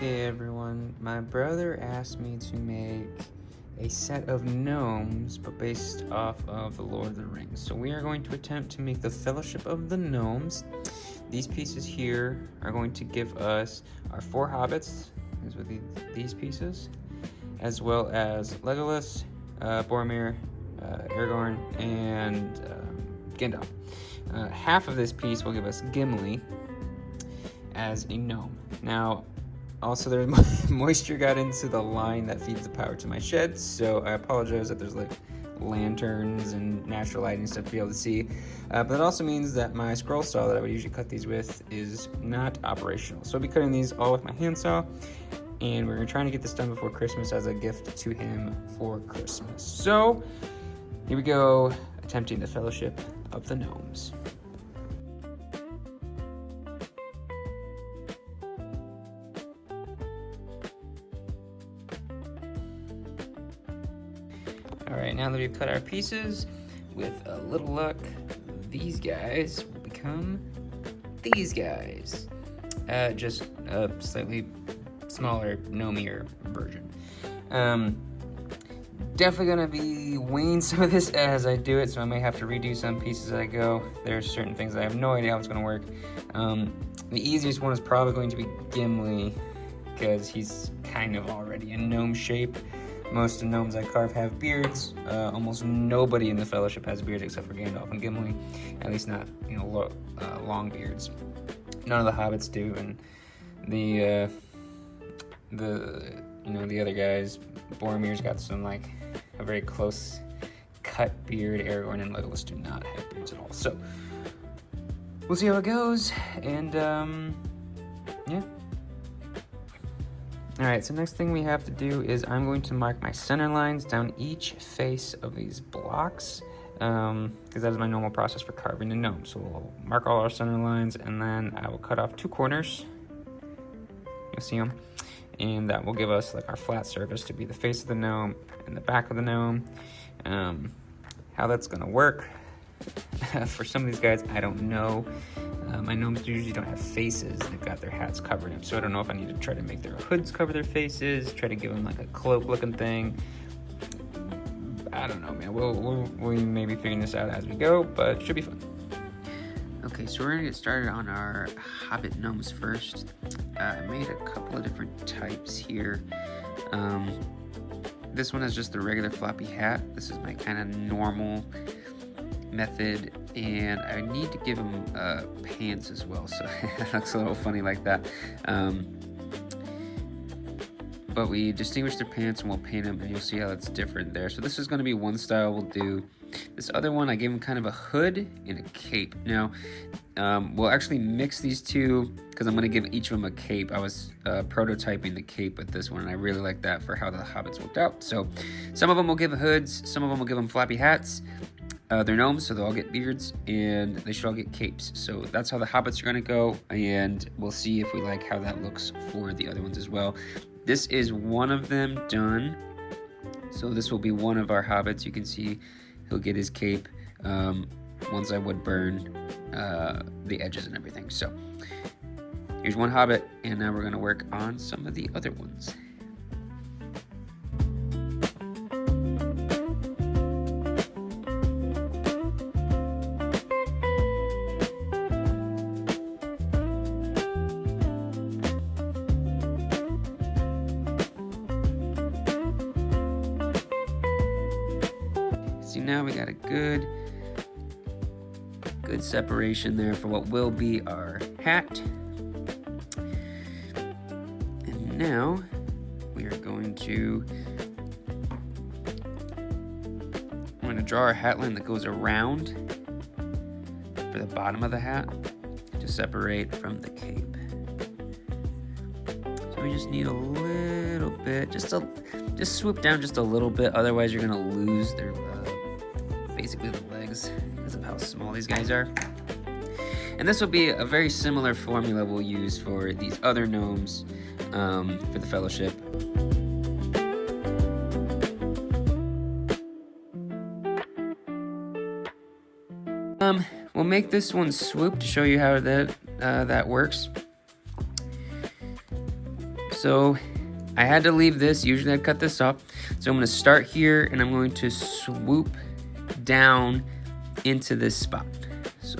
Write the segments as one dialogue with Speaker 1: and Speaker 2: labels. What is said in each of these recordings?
Speaker 1: Okay, everyone, my brother asked me to make a set of gnomes, but based off of the Lord of the Rings. So we are going to attempt to make the Fellowship of the Gnomes. These pieces here are going to give us our 4 hobbits, as with these pieces, as well as Legolas, Boromir, Aragorn, and Gandalf. Half of this piece will give us Gimli as a gnome. Now, also, there's moisture got into the line that feeds the power to my shed, so I apologize that there's like lanterns and natural lighting stuff to be able to see. But that also means that my scroll saw that I would usually cut these with is not operational. So I'll be cutting these all with my handsaw, and we're trying to get this done before Christmas as a gift to him for Christmas. So here we go, attempting the Fellowship of the Gnomes. Alright, now that we've cut our pieces, with a little luck, these guys will become these guys. Just a slightly smaller, gnomier version. Definitely gonna be weighing some of this as I do it, so I may have to redo some pieces as I go. There's certain things I have no idea how it's gonna work. The easiest one is probably going to be Gimli, because he's kind of already in gnome shape. Most of the gnomes I carve have beards. Almost nobody in the Fellowship has beards except for Gandalf and Gimli. At least not, long beards. None of the hobbits do, and the other guys, Boromir's got some a very close cut beard. Aragorn and Legolas do not have beards at all. So we'll see how it goes, and yeah. Alright, so next thing we have to do is I'm going to mark my center lines down each face of these blocks, because that is my normal process for carving a gnome. So we'll mark all our center lines, and then I will cut off 2 corners. You'll see them. And that will give us our flat surface to be the face of the gnome and the back of the gnome. How that's going to work, for some of these guys, I don't know. My gnomes usually don't have faces. They've got their hats covering them. So I don't know if I need to try to make their hoods cover their faces, try to give them a cloak looking thing. I don't know, man. We'll maybe figuring this out as we go, but it should be fun. Okay, so we're gonna get started on our hobbit gnomes first. I made a couple of different types here. This one is just the regular floppy hat. This is my kind of normal method, and I need to give them pants as well, so it looks a little funny like that. But we distinguish their pants and we'll paint them, and you'll see how it's different there. So this is going to be one style we'll do. This other one, I gave them kind of a hood and a cape. Now, we'll actually mix these two, because I'm going to give each of them a cape. I was prototyping the cape with this one, and I really like that for how the hobbits worked out. So some of them will give hoods, some of them will give them floppy hats. They're gnomes, so they'll all get beards, and they should all get capes. So that's how the hobbits are going to go, and we'll see if we like how that looks for the other ones as well. This is one of them done. So this will be one of our hobbits. You can see he'll get his cape once I would burn the edges and everything. So here's one hobbit, and now we're going to work on some of the other ones. See, now we got a good separation there for what will be our hat. And now we are going to draw our hat line that goes around for the bottom of the hat to separate from the cape. So we just need a little bit, just swoop down just a little bit, otherwise you're gonna lose their basically the legs because of how small these guys are. And this will be a very similar formula we'll use for these other gnomes for the Fellowship. We'll make this one swoop to show you how that works. So I had to leave this. Usually I'd cut this off. So I'm going to start here and I'm going to swoop down into this spot. So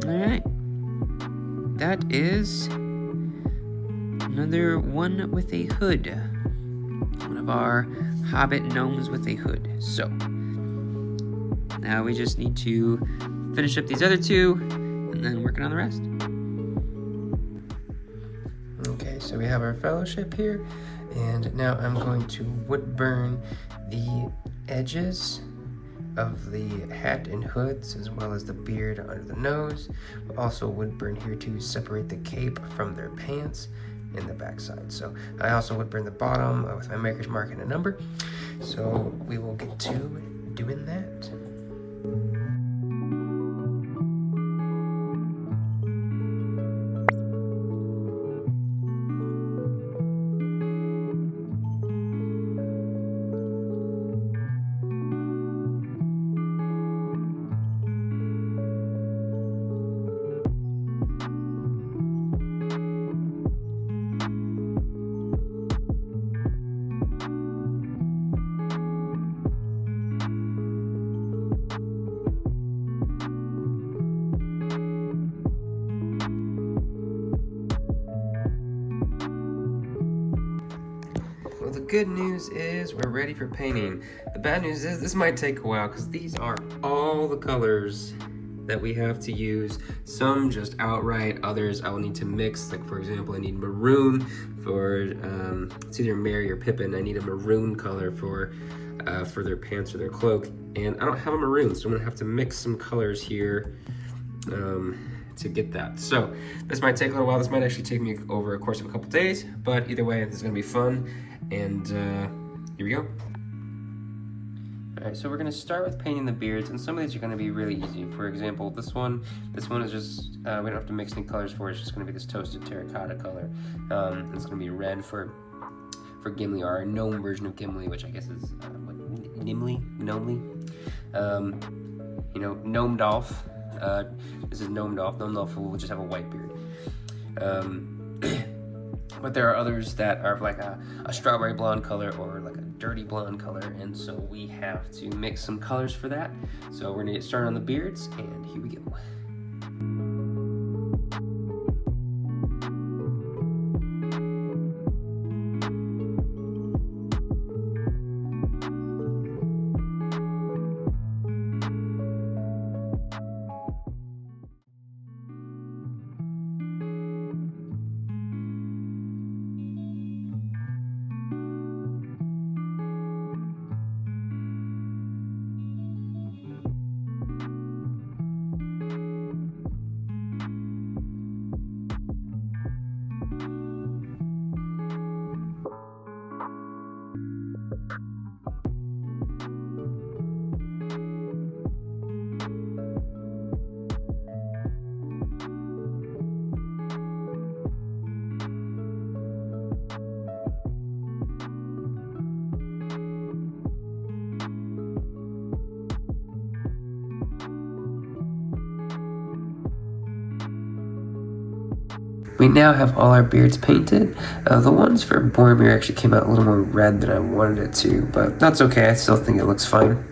Speaker 1: alright, that is another one with a hood. One of our hobbit gnomes with a hood. So, now we just need to finish up these other two and then working on the rest. Okay, so we have our fellowship here, and now I'm going to wood burn the edges of the hat and hoods, as well as the beard under the nose. Also wood burn here to separate the cape from their pants in the backside. So I also would burn the bottom with my maker's mark and a number. So we will get to doing that. Well, the good news is we're ready for painting. The bad news is this might take a while because these are all the colors that we have to use. Some just outright, others I will need to mix. Like for example, I need maroon for, it's either Merry or Pippin. I need a maroon color for their pants or their cloak. And I don't have a maroon, so I'm gonna have to mix some colors here to get that. So this might take a little while. This might actually take me over a course of a couple days, but either way, this is gonna be fun. And here we go. All right, so we're gonna start with painting the beards, and some of these are gonna be really easy. For example, this one is just, we don't have to mix any colors for it. It's just gonna be this toasted terracotta color. It's gonna be red for Gimli, or our gnome version of Gimli, which I guess is, Gnomely? You know, Gnomedolf. This is Gnomedolf. Gnomedolf will just have a white beard. But there are others that are like a strawberry blonde color or like a dirty blonde color, and so we have to mix some colors for that. So we're gonna get started on the beards, and here we go.
Speaker 2: we now have all our beards painted. The ones for Boromir actually came out a little more red than I wanted it to, but that's okay. I still think it looks fine.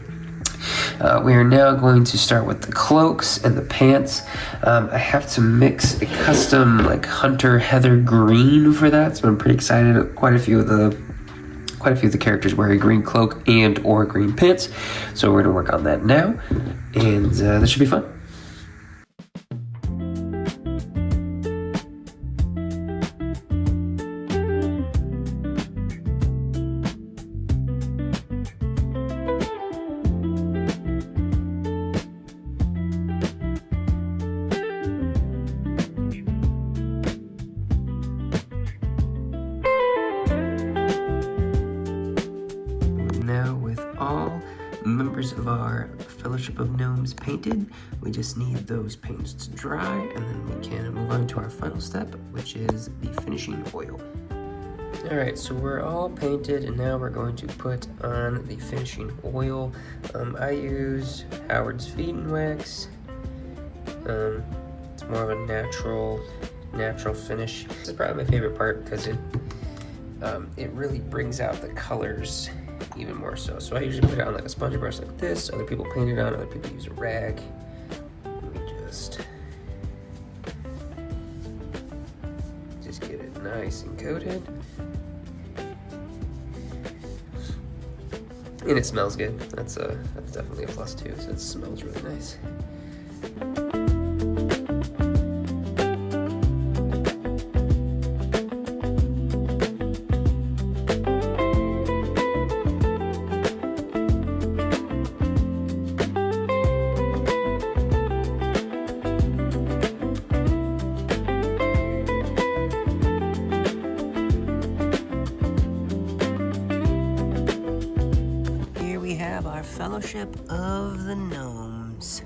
Speaker 2: We are now going to start with the cloaks and the pants. I have to mix a custom like hunter heather green for that, so I'm pretty excited. Quite a few of the characters wear a green cloak and or green pants, so we're gonna work on that now, and this should be fun. Now with all members of our Fellowship of Gnomes painted, we just need those paints to dry, and then we can move on to our final step, which is the finishing oil. Alright, so we're all painted, and now we're going to put on the finishing oil. I use Howard's Feeding Wax. It's more of a natural finish. This is probably my favorite part because it really brings out the colors even more so. So I usually put it on like a sponge brush like this. Other people paint it on, other people use a rag. Let me just get it nice and coated. And it smells good. That's definitely a plus too. So it smells really nice. Our Fellowship of the Gnomes.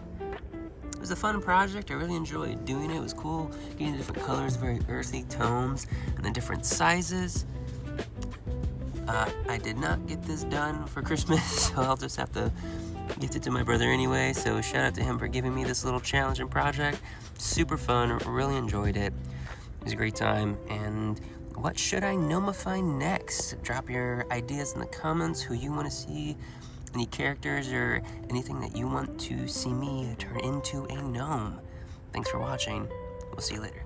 Speaker 2: It was a fun project. I really enjoyed doing it. It was cool getting the different colors, very earthy tones, and the different sizes. I did not get this done for Christmas, so I'll just have to gift it to my brother anyway. So shout out to him for giving me this little challenge and project. Super fun. Really enjoyed it. It was a great time. And what should I gnomify next? Drop your ideas in the comments, who you want to see, any characters or anything that you want to see me turn into a gnome. Thanks for watching. We'll see you later.